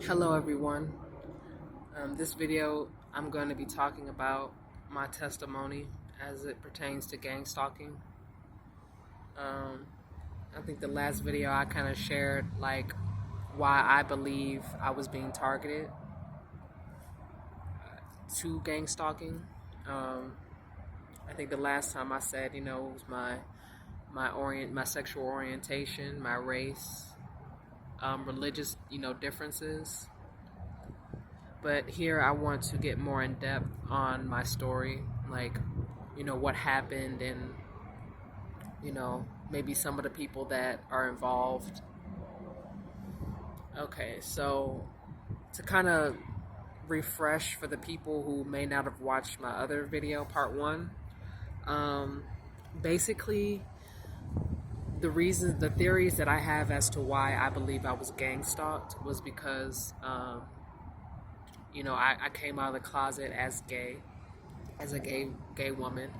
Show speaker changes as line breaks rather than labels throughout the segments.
Hello everyone. This video I'm going to be talking about my testimony as it pertains to gang stalking. I think the last video I kind of shared like why I believe I was being targeted to gang stalking. I think the last time I said, it was my sexual orientation, my race, religious, differences. But here I want to get more in depth on my story, like, what happened and, maybe some of the people that are involved. Okay, so to kind of refresh for the people who may not have watched my other video, part one, basically the theories that I have as to why I believe I was gang stalked was because, I came out of the closet as a gay woman,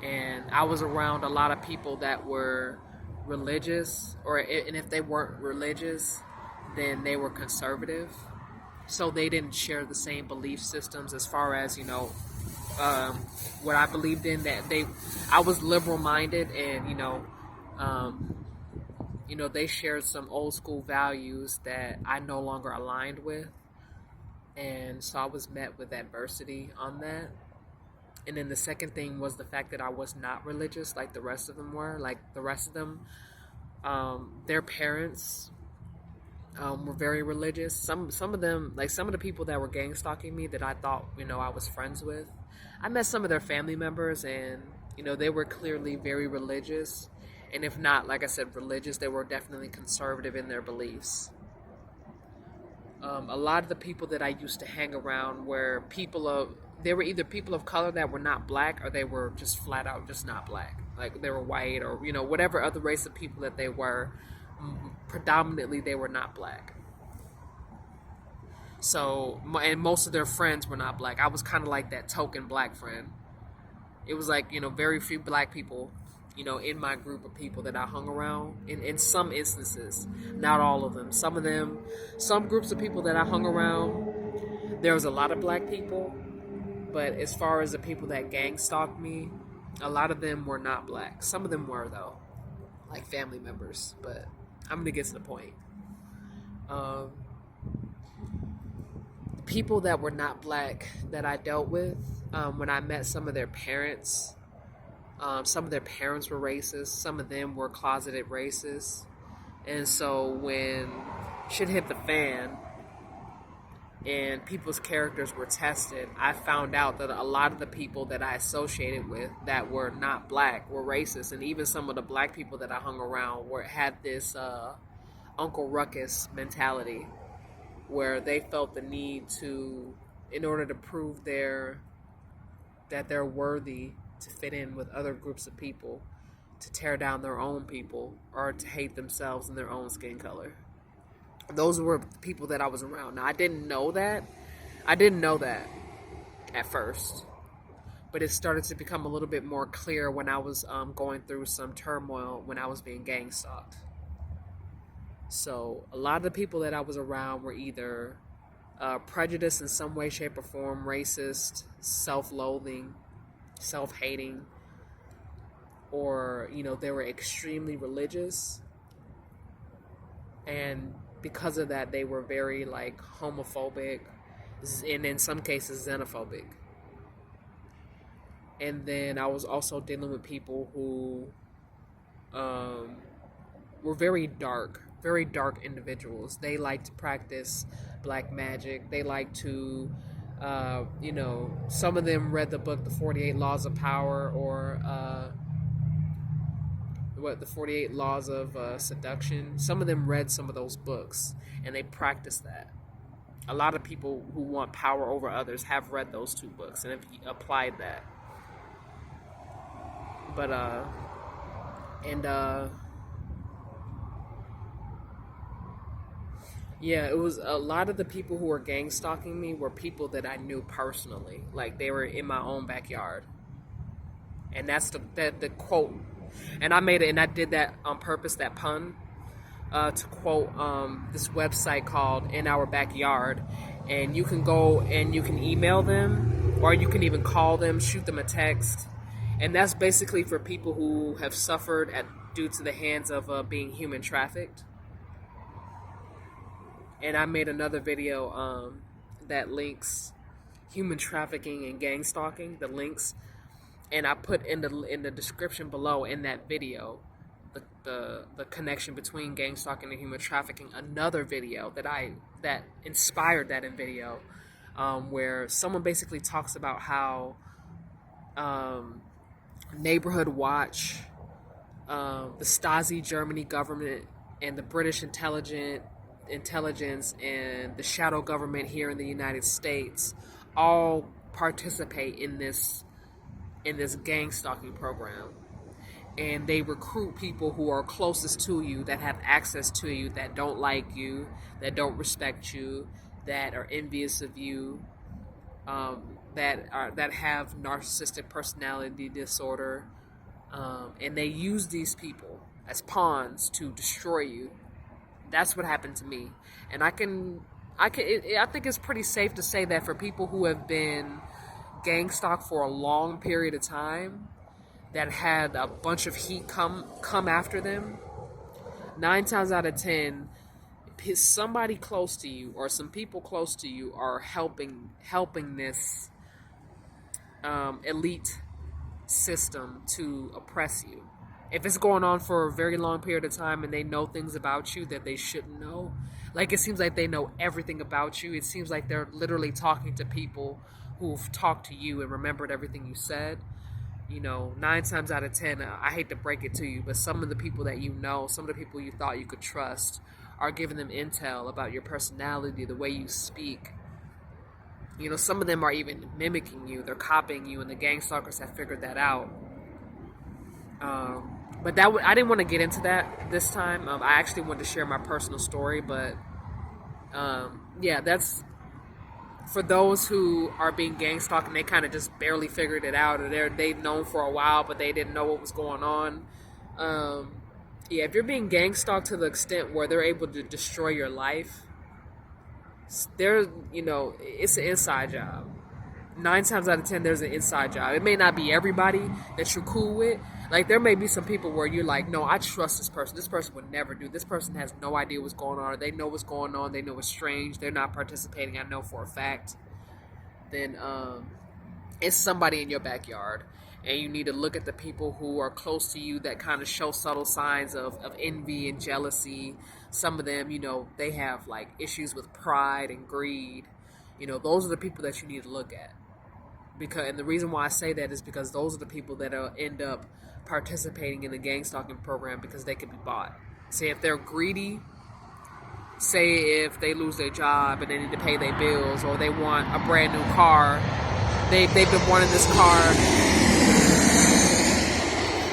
and I was around a lot of people that were religious, and if they weren't religious, then they were conservative. So they didn't share the same belief systems as far as what I believed in. I was liberal minded, and they shared some old school values that I no longer aligned with. And so I was met with adversity on that. And then the second thing was the fact that I was not religious like the rest of them were. Like the rest of them, their parents were very religious. Some of them, like some of the people that were gang stalking me that I thought, I was friends with, I met some of their family members, and, they were clearly very religious. And if not, like I said, religious, they were definitely conservative in their beliefs. A lot of the people that I used to hang around were they were either people of color that were not black, or they were just flat out just not black. Like they were white, or, whatever other race of people that they were. Predominantly, they were not black. So, and most of their friends were not black. I was kind of like that token black friend. It was like, very few black people, in my group of people that I hung around. In some instances, not all of them. Some groups of people that I hung around, there was a lot of black people. But as far as the people that gang stalked me, a lot of them were not black. Some of them were, though, like family members. But I'm going to get to the point. People that were not black that I dealt with, when I met some of their parents, some of their parents were racist. Some of them were closeted racists. And so when shit hit the fan and people's characters were tested, I found out that a lot of the people that I associated with that were not black were racist. And even some of the black people that I hung around had this Uncle Ruckus mentality, where they felt the need to, in order to prove that they're worthy to fit in with other groups of people, to tear down their own people, or to hate themselves in their own skin color. Those were the people that I was around. Now, I didn't know that at first, but it started to become a little bit more clear when I was going through some turmoil when I was being gang stalked. So a lot of the people that I was around were either prejudiced in some way, shape, or form, racist, self-loathing, self-hating, or, they were extremely religious. And because of that, they were very, like, homophobic, and in some cases xenophobic. And then I was also dealing with people who were very dark individuals. They like to practice black magic. They like to, some of them read the book, The 48 Laws of Power, or the 48 Laws of Seduction. Some of them read some of those books, and they practice that. A lot of people who want power over others have read those two books and have applied that. But, yeah, it was a lot of the people who were gang stalking me were people that I knew personally. Like, they were in my own backyard. And that's the quote. And I made it, and I did that on purpose, that pun, to quote this website called In Our Backyard, and you can go and you can email them, or you can even call them, shoot them a text, and that's basically for people who have suffered due to the hands of being human trafficked. And I made another video that links human trafficking and gang stalking, the links, and I put in the description below in that video the connection between gang stalking and human trafficking. Another video that inspired that in video, where someone basically talks about how Neighborhood Watch, the Stasi Germany government, and the British intelligence and the shadow government here in the United States all participate in this gang stalking program, and they recruit people who are closest to you, that have access to you, that don't like you, that don't respect you, that are envious of you, that have narcissistic personality disorder, and they use these people as pawns to destroy you. That's what happened to me, and I think it's pretty safe to say that for people who have been gang stalked for a long period of time, that had a bunch of heat come after them, 9 times out of 10, somebody close to you or some people close to you are helping this elite system to oppress you. If it's going on for a very long period of time and they know things about you that they shouldn't know, like it seems like they know everything about you. It seems like they're literally talking to people who've talked to you and remembered everything you said. 9 times out of 10, I hate to break it to you, but some of the people that you know, some of the people you thought you could trust, are giving them intel about your personality, the way you speak. Some of them are even mimicking you. They're copying you, and the gang stalkers have figured that out. But I didn't want to get into that this time. I actually wanted to share my personal story, but that's for those who are being gang stalked and they kind of just barely figured it out, or they've known for a while but they didn't know what was going on. If you're being gang stalked to the extent where they're able to destroy your life, it's an inside job. 9 times out of 10, there's an inside job. It may not be everybody that you're cool with. Like, there may be some people where you're like, no, I trust this person. This person would never do. This person has no idea what's going on. Or they know what's going on. They know it's strange. They're not participating. I know for a fact. Then it's somebody in your backyard. And you need to look at the people who are close to you that kind of show subtle signs of envy and jealousy. Some of them, they have like issues with pride and greed. Those are the people that you need to look at. And the reason why I say that is because those are the people that end up participating in the gang stalking program because they can be bought. Say if they're greedy, say if they lose their job and they need to pay their bills, or they want a brand new car, they've been wanting this car.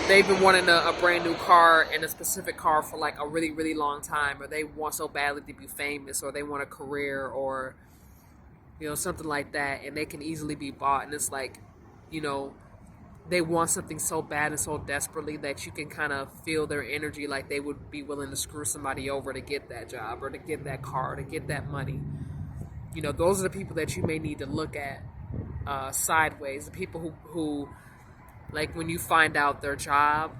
They've been wanting a brand new car and a specific car for like a really, really long time, or they want so badly to be famous, or they want a career, or something like that, and they can easily be bought. And it's like, they want something so bad and so desperately that you can kind of feel their energy, like they would be willing to screw somebody over to get that job, or to get that car, or to get that money. Those are the people that you may need to look at sideways. The people who like, when you find out their job,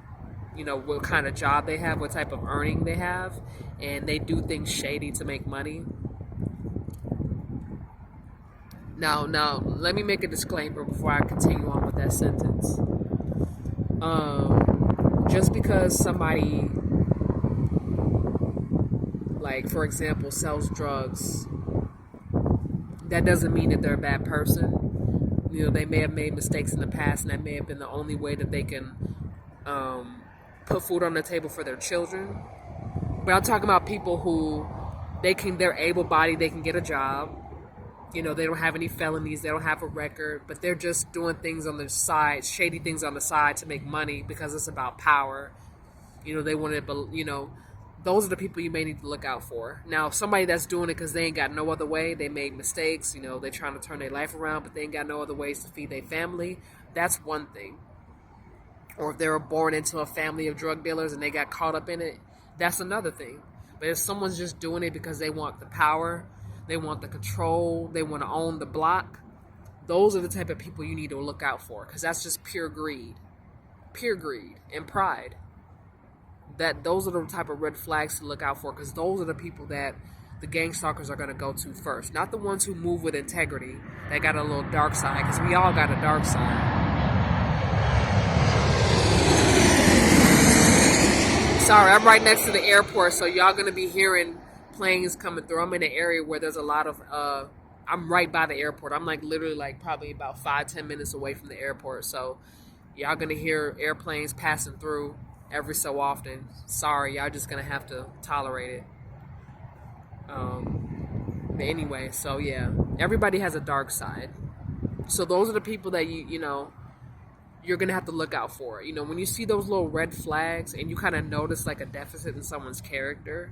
what kind of job they have, what type of earning they have, and they do things shady to make money. Now, let me make a disclaimer before I continue on with that sentence. Just because somebody, like, for example, sells drugs, that doesn't mean that they're a bad person. They may have made mistakes in the past, and that may have been the only way that they can put food on the table for their children. But I'm talking about people who they're able-bodied, they can get a job. They don't have any felonies, they don't have a record, but they're just doing things on the side, shady things on the side to make money because it's about power. They want to, those are the people you may need to look out for. Now, somebody that's doing it because they ain't got no other way, they made mistakes, they're trying to turn their life around, but they ain't got no other ways to feed their family, that's one thing. Or if they were born into a family of drug dealers and they got caught up in it, that's another thing. But if someone's just doing it because they want the power, they want the control, they want to own the block, those are the type of people you need to look out for, because that's just pure greed and pride. Those are the type of red flags to look out for, because those are the people that the gang stalkers are going to go to first, not the ones who move with integrity, that got a little dark side, because we all got a dark side. Sorry, I'm right next to the airport, so y'all going to be hearing planes coming through. I'm in an area where there's a lot of I'm right by the airport. I'm like literally like probably about 5-10 minutes away from the airport, so y'all gonna hear airplanes passing through every so often. Sorry, y'all just gonna have to tolerate it. But anyway, so yeah, everybody has a dark side. So those are the people that you're gonna have to look out for. When you see those little red flags and you kind of notice like a deficit in someone's character,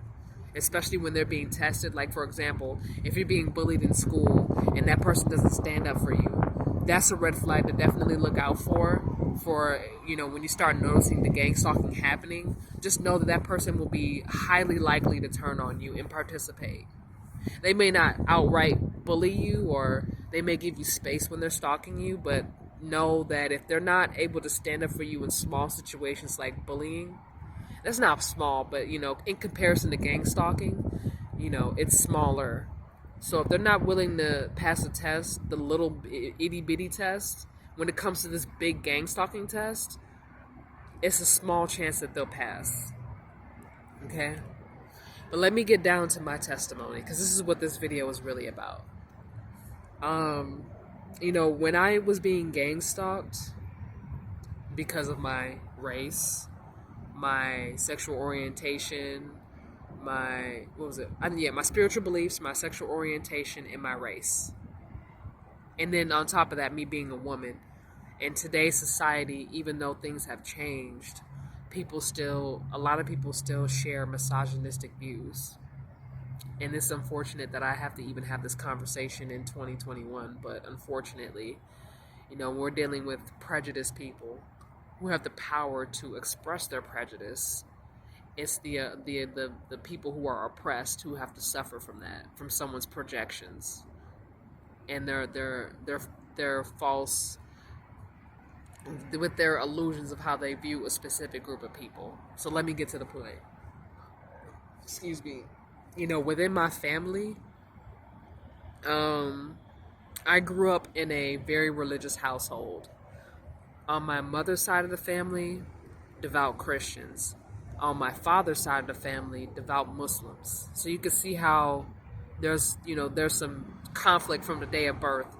especially when they're being tested. Like, for example, if you're being bullied in school and that person doesn't stand up for you, that's a red flag to definitely look out for, when you start noticing the gang stalking happening. Just know that person will be highly likely to turn on you and participate. They may not outright bully you, or they may give you space when they're stalking you, but know that if they're not able to stand up for you in small situations like bullying, that's not small, but in comparison to gang stalking, it's smaller. So if they're not willing to pass the test, the little itty bitty test, when it comes to this big gang stalking test, it's a small chance that they'll pass. Okay? But let me get down to my testimony, because this is what this video is really about. When I was being gang stalked because of my race, my sexual orientation, my spiritual beliefs, my sexual orientation, and my race. And then on top of that, me being a woman. In today's society, even though things have changed, a lot of people still share misogynistic views. And it's unfortunate that I have to even have this conversation in 2021, but unfortunately, we're dealing with prejudiced people who have the power to express their prejudice. It's the people who are oppressed who have to suffer from that, from someone's projections, and their false, with their illusions of how they view a specific group of people. So let me get to the point. Excuse me. Within my family, I grew up in a very religious household. On my mother's side of the family, devout Christians. On my father's side of the family, devout Muslims. So you can see how there's some conflict from the day of birth.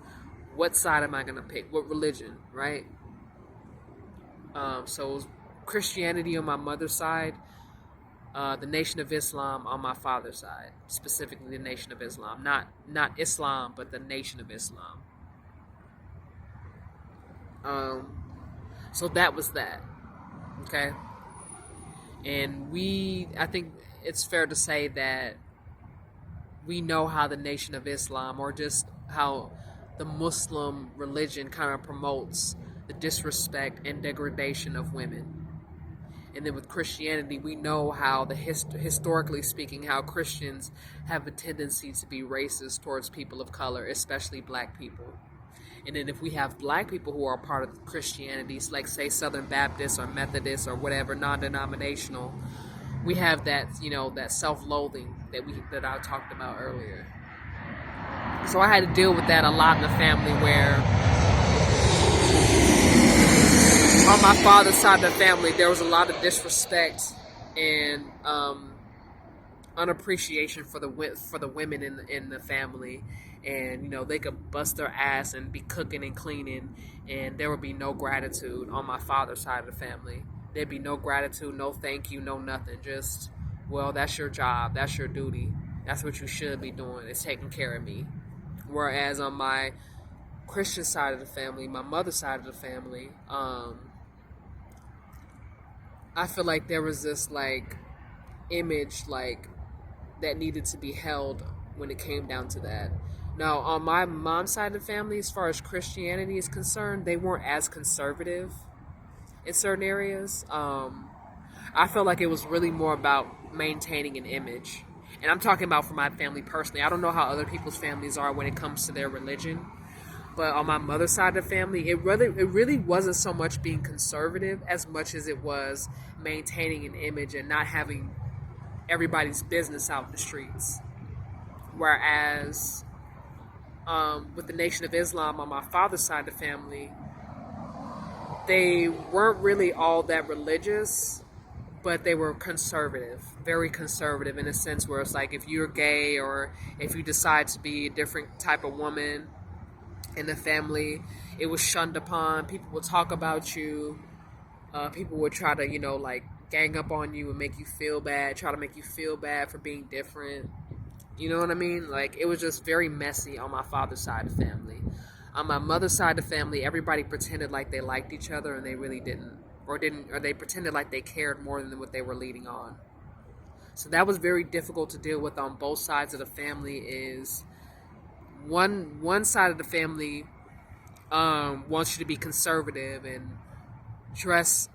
What side am I going to pick? What religion, right? So it was Christianity on my mother's side, the Nation of Islam on my father's side, specifically the Nation of Islam, not Islam, but the Nation of Islam. So that was that, okay? And I think it's fair to say that we know how the Nation of Islam, or just how the Muslim religion kind of promotes the disrespect and degradation of women. And then with Christianity, we know how historically speaking, how Christians have a tendency to be racist towards people of color, especially black people. And then if we have black people who are part of Christianity, like say Southern Baptists or Methodists or whatever, non-denominational, we have that, that self-loathing that I talked about earlier. So I had to deal with that a lot in the family, where on my father's side of the family, there was a lot of disrespect and unappreciation for the women in the family. And they could bust their ass and be cooking and cleaning, and there would be no gratitude on my father's side of the family. There'd be no gratitude, no thank you, no nothing. Just, well, that's your job, that's your duty, that's what you should be doing, is taking care of me. Whereas on my Christian side of the family, my mother's side of the family, I feel like there was this image that needed to be held when it came down to that. Now, on my mom's side of the family, as far as Christianity is concerned, they weren't as conservative in certain areas. I I felt like it was really more about maintaining an image. And I'm talking about for my family personally. I don't know how other people's families are when it comes to their religion. But on my mother's side of the family, it really wasn't so much being conservative as much as it was maintaining an image and not having everybody's business out in the streets. Whereas with the Nation of Islam on my father's side of the family, they weren't really all that religious, but they were conservative, very conservative in a sense where it's like if you're gay or if you decide to be a different type of woman in the family, it was shunned upon. People would talk about you. People would try to, like gang up on you and make you feel bad, try to make you feel bad for being different. You know what I mean? Like, it was just very messy on my father's side of the family. On my mother's side of the family, everybody pretended like they liked each other and they really didn't. Or they pretended like they cared more than what they were leading on. So that was very difficult to deal with on both sides of the family. Is one side of the family wants you to be conservative and dress,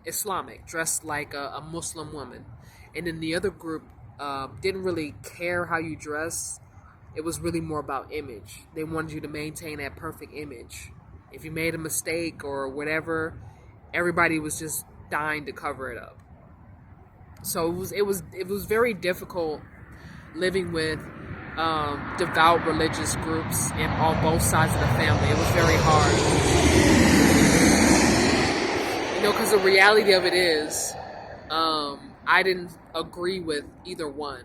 Islamic, dress like a Muslim woman. And then the other group didn't really care how you dress. It was really more about image. They wanted you to maintain that perfect image. If you made a mistake or whatever, everybody was just dying to cover it up. So it was very difficult living with devout religious groups and on both sides of the family. It was very hard. Because the reality of it is, I didn't agree with either one.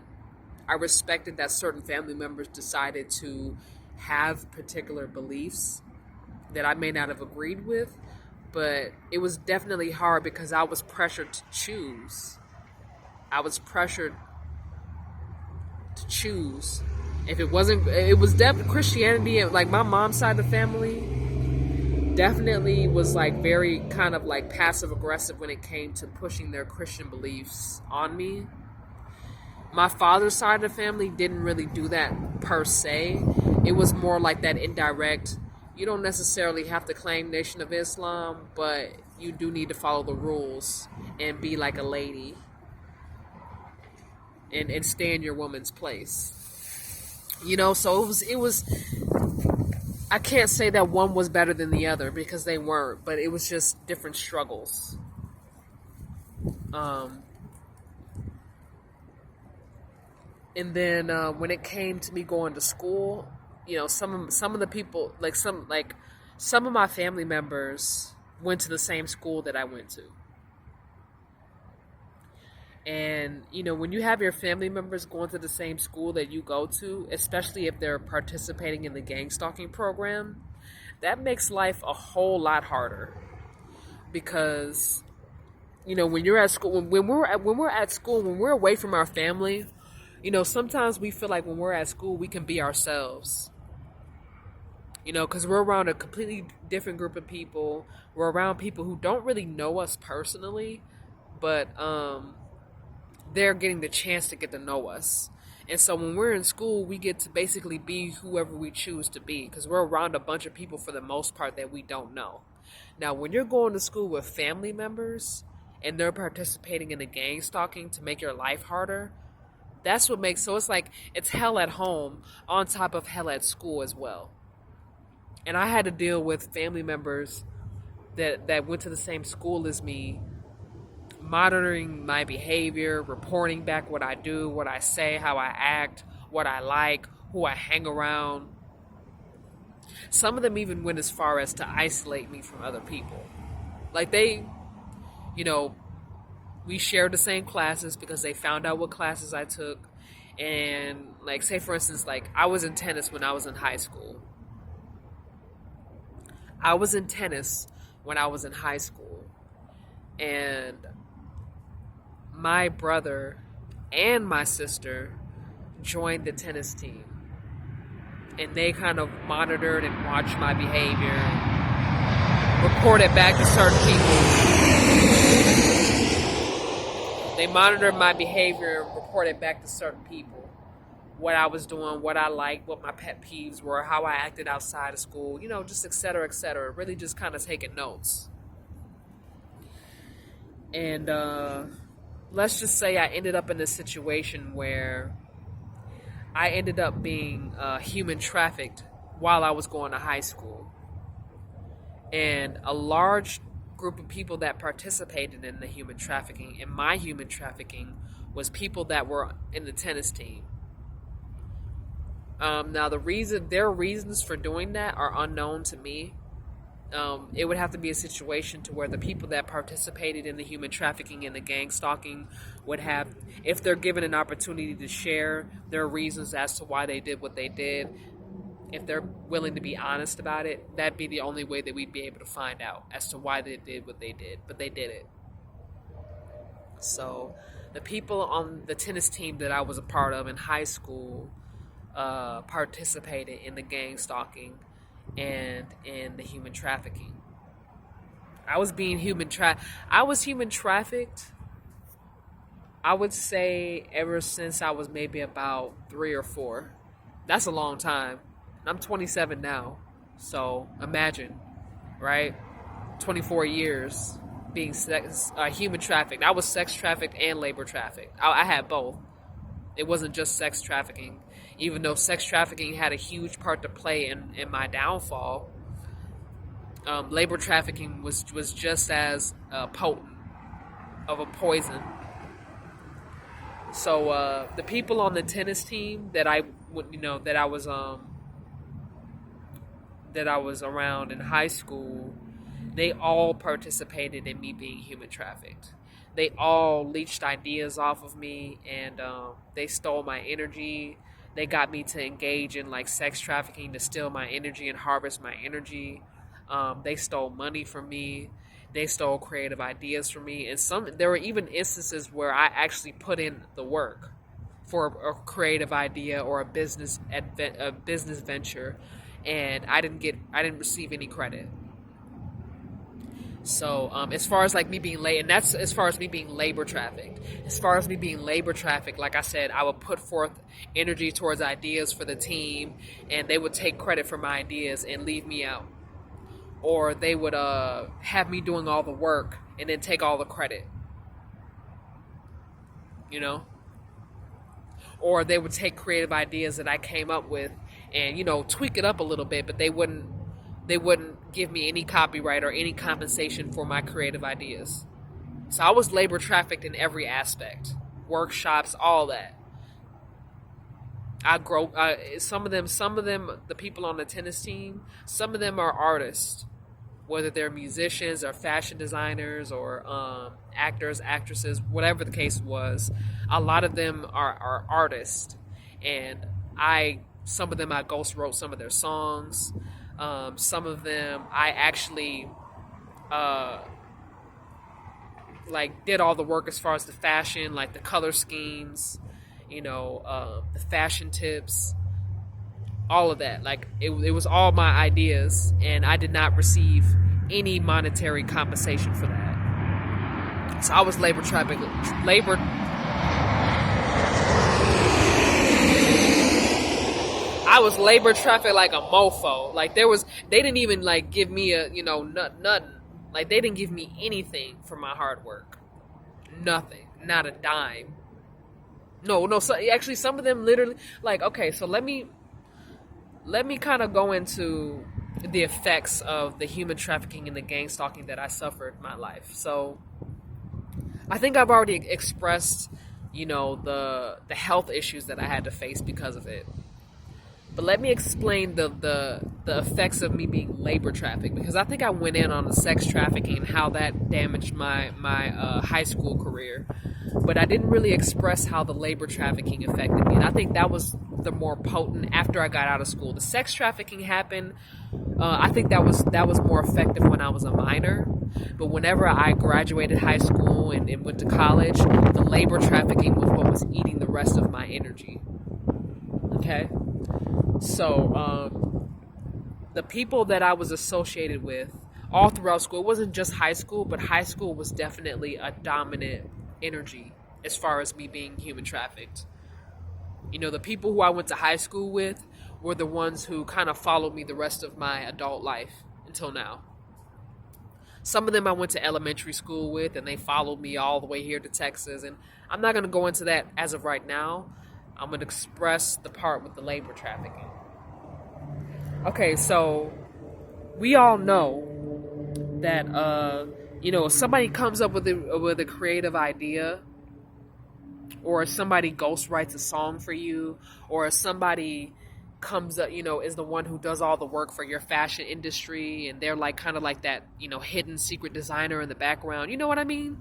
I respected that certain family members decided to have particular beliefs that I may not have agreed with, but it was definitely hard because I was pressured to choose. I was pressured to choose. If it wasn't, it was definitely Christianity. Like my mom's side of the family definitely was like very kind of like passive aggressive when it came to pushing their Christian beliefs on me. My father's side of the family didn't really do that per se. It was more like that indirect. You don't necessarily have to claim Nation of Islam, but you do need to follow the rules and be like a lady and stay in your woman's place. So it was I can't say that one was better than the other because they weren't, but it was just different struggles. And then when it came to me going to school, some of the people, some of my family members went to the same school that I went to. And, when you have your family members going to the same school that you go to, especially if they're participating in the Gangstalking program, that makes life a whole lot harder. Because, when you're at school, when we're at school, when we're away from our family, sometimes we feel like when we're at school, we can be ourselves. Because we're around a completely different group of people. We're around people who don't really know us personally, but they're getting the chance to get to know us. And so when we're in school, we get to basically be whoever we choose to be because we're around a bunch of people for the most part that we don't know. Now, when you're going to school with family members and they're participating in the gang stalking to make your life harder, that's what makes, so it's like it's hell at home on top of hell at school as well. And I had to deal with family members that went to the same school as me, monitoring my behavior, reporting back what I do, what I say, how I act, what I like, who I hang around. Some of them even went as far as to isolate me from other people. Like we shared the same classes because they found out what classes I took. And like, say for instance, like I was in tennis when I was in high school. I was in tennis when I was in high school. And my brother and my sister joined the tennis team. And they kind of monitored and watched my behavior, reported back to certain people. They monitored my behavior and reported back to certain people what I was doing, what I liked, what my pet peeves were, how I acted outside of school, just et cetera, really just kind of taking notes. And let's just say I ended up in a situation where I ended up being human trafficked while I was going to high school. And a large group of people that participated in the human trafficking, in my human trafficking, was people that were in the tennis team. Now, their reasons for doing that are unknown to me. It would have to be a situation to where the people that participated in the human trafficking and the gang stalking would have, if they're given an opportunity to share their reasons as to why they did what they did, if they're willing to be honest about it, that'd be the only way that we'd be able to find out as to why they did what they did. But they did it. So the people on the tennis team that I was a part of in high school participated in the gang stalking and in the human trafficking. I was human trafficked, I would say, ever since I was maybe about 3 or 4. That's a long time. I'm 27 now, so imagine, right? 24 years being human trafficked. I was sex trafficked and labor trafficked. I had both. It wasn't just sex trafficking. Even though sex trafficking had a huge part to play in my downfall, labor trafficking was just as potent of a poison. So the people on the tennis team that I was around in high school, they all participated in me being human trafficked. They all leached ideas off of me, and they stole my energy. They got me to engage in like sex trafficking to steal my energy and harvest my energy. They stole money from me. They stole creative ideas from me. And there were even instances where I actually put in the work for a creative idea or a business venture, and I didn't receive any credit. So as far as like me being late, and that's as far as me being labor trafficked. As far as me being labor trafficked, like I said, I would put forth energy towards ideas for the team, and they would take credit for my ideas and leave me out. Or they would have me doing all the work and then take all the credit. You know? Or they would take creative ideas that I came up with and, tweak it up a little bit, but they wouldn't give me any copyright or any compensation for my creative ideas. So I was labor trafficked in every aspect. Workshops, all that. Some of them, the people on the tennis team, some of them are artists, whether they're musicians or fashion designers or actors, actresses, whatever the case was. A lot of them are artists, and some of them I ghost wrote some of their songs. Some of them I actually did all the work as far as the fashion, like the color schemes, the fashion tips, all of that. Like it was all my ideas, and I did not receive any monetary compensation for that. So I was labor trafficked. I was labor trafficked like a mofo. Like they didn't even like give me nothing. Like they didn't give me anything for my hard work. Nothing. Not a dime. No. So actually, some of them literally okay. So let me kind of go into the effects of the human trafficking and the gang stalking that I suffered in my life. So I think I've already expressed, the health issues that I had to face because of it. But let me explain the effects of me being labor trafficked, because I think I went in on the sex trafficking and how that damaged my high school career. But I didn't really express how the labor trafficking affected me. And I think that was the more potent after I got out of school. The sex trafficking happened. I think that was more effective when I was a minor. But whenever I graduated high school and went to college, the labor trafficking was what was eating the rest of my energy. Okay? So, the people that I was associated with all throughout school, it wasn't just high school, but high school was definitely a dominant energy as far as me being human trafficked. The people who I went to high school with were the ones who kind of followed me the rest of my adult life until now. Some of them I went to elementary school with, and they followed me all the way here to Texas. And I'm not going to go into that as of right now. I'm going to express the part with the labor trafficking. Okay, so we all know that if somebody comes up with a creative idea, or if somebody ghost writes a song for you, or if somebody comes up, is the one who does all the work for your fashion industry, and they're like kind of like that, hidden secret designer in the background. You know what I mean?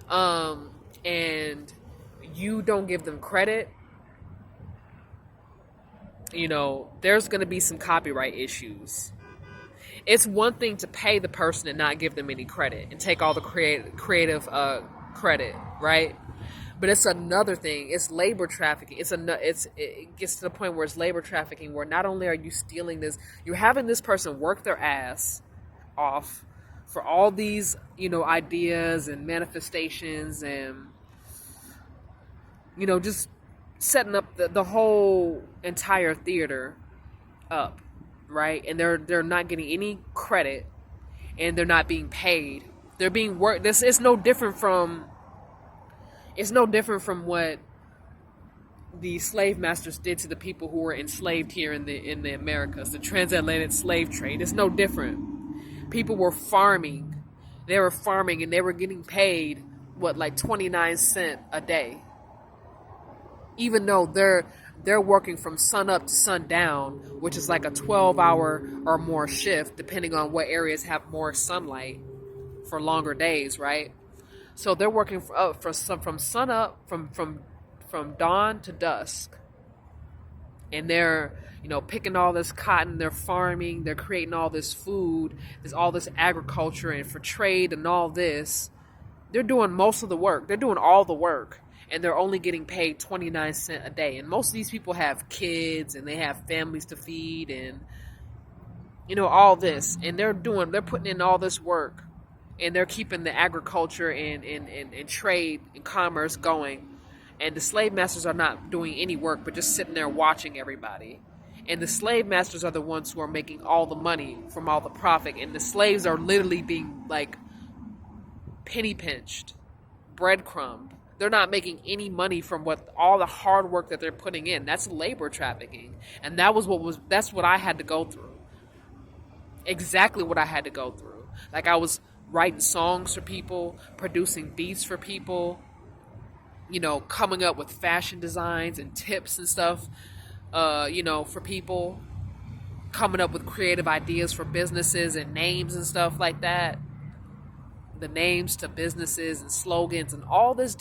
And you don't give them credit. There's going to be some copyright issues. It's one thing to pay the person and not give them any credit and take all the creative credit, right? But it's another thing. It's labor trafficking. It gets to the point where it's labor trafficking, where not only are you stealing this, you're having this person work their ass off for all these, ideas and manifestations, and just setting up the whole entire theater up, right? And they're not getting any credit, and they're not being paid. They're being worked. It's no different from what the slave masters did to the people who were enslaved here in the Americas, the transatlantic slave trade. It's no different. People were farming. They were farming, and they were getting paid, like 29 cents a day. Even though they're working from sun up to sundown, which is like a 12-hour or more shift, depending on what areas have more sunlight for longer days, right? So they're working from sun up, from dawn to dusk, and they're picking all this cotton. They're farming. They're creating all this food. There's all this agriculture, and for trade and all this, they're doing most of the work. They're doing all the work. And they're only getting paid 29 cents a day. And most of these people have kids, and they have families to feed, and all this. And they're putting in all this work, and they're keeping the agriculture and trade and commerce going. And the slave masters are not doing any work, but just sitting there watching everybody. And the slave masters are the ones who are making all the money from all the profit. And the slaves are literally being like penny pinched, breadcrumbed. They're not making any money from all the hard work that they're putting in. That's labor trafficking. And that's what I had to go through. Exactly what I had to go through. Like, I was writing songs for people, producing beats for people, coming up with fashion designs and tips and stuff, for people, coming up with creative ideas for businesses and names and stuff like that. The names to businesses and slogans and all this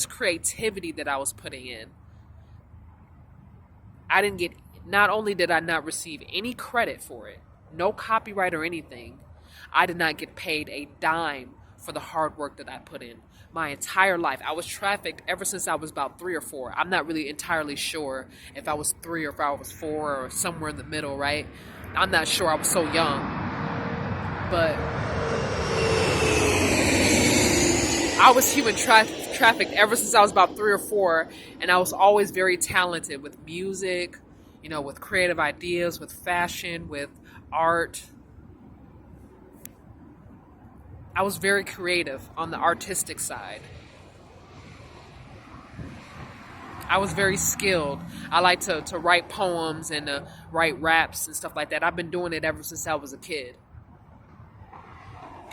creativity that I was putting in. Not only did I not receive any credit for it, no copyright or anything, I did not get paid a dime for the hard work that I put in. My entire life. I was trafficked ever since I was about 3 or 4. I'm not really entirely sure if I was 3 or if I was 4 or somewhere in the middle, right? I'm not sure. I was so young. But I was human trafficked ever since I was about 3 or 4, and I was always very talented with music, with creative ideas, with fashion, with art. I was very creative on the artistic side. I was very skilled. I like to write poems and write raps and stuff like that. I've been doing it ever since I was a kid.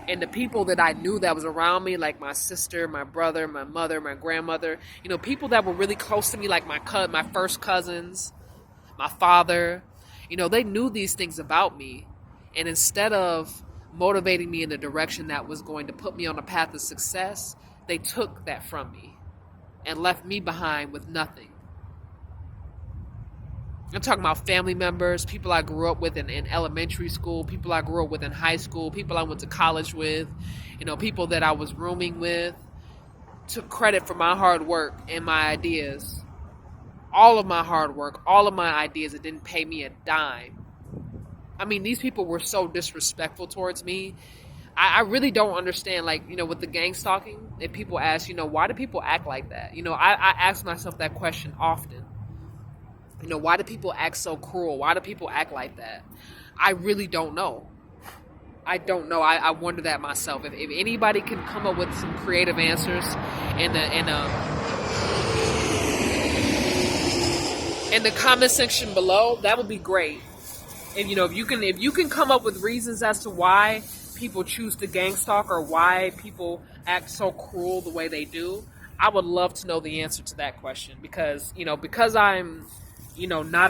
And the people that I knew that was around me, like my sister, my brother, my mother, my grandmother, people that were really close to me, like my first cousins, my father, they knew these things about me. And instead of motivating me in the direction that was going to put me on a path of success, they took that from me and left me behind with nothing. I'm talking about family members, people I grew up with in elementary school, people I grew up with in high school, people I went to college with, people that I was rooming with, took credit for my hard work and my ideas. All of my hard work, all of my ideas, it didn't pay me a dime. I mean, these people were so disrespectful towards me. I really don't understand, with the gang stalking, if people ask, why do people act like that? I ask myself that question often. Why do people act so cruel? Why do people act like that? I really don't know. I don't know. I wonder that myself. If anybody can come up with some creative answers in the comment section below, that would be great. And if you can come up with reasons as to why people choose to gang stalk or why people act so cruel the way they do, I would love to know the answer to that question, because I'm not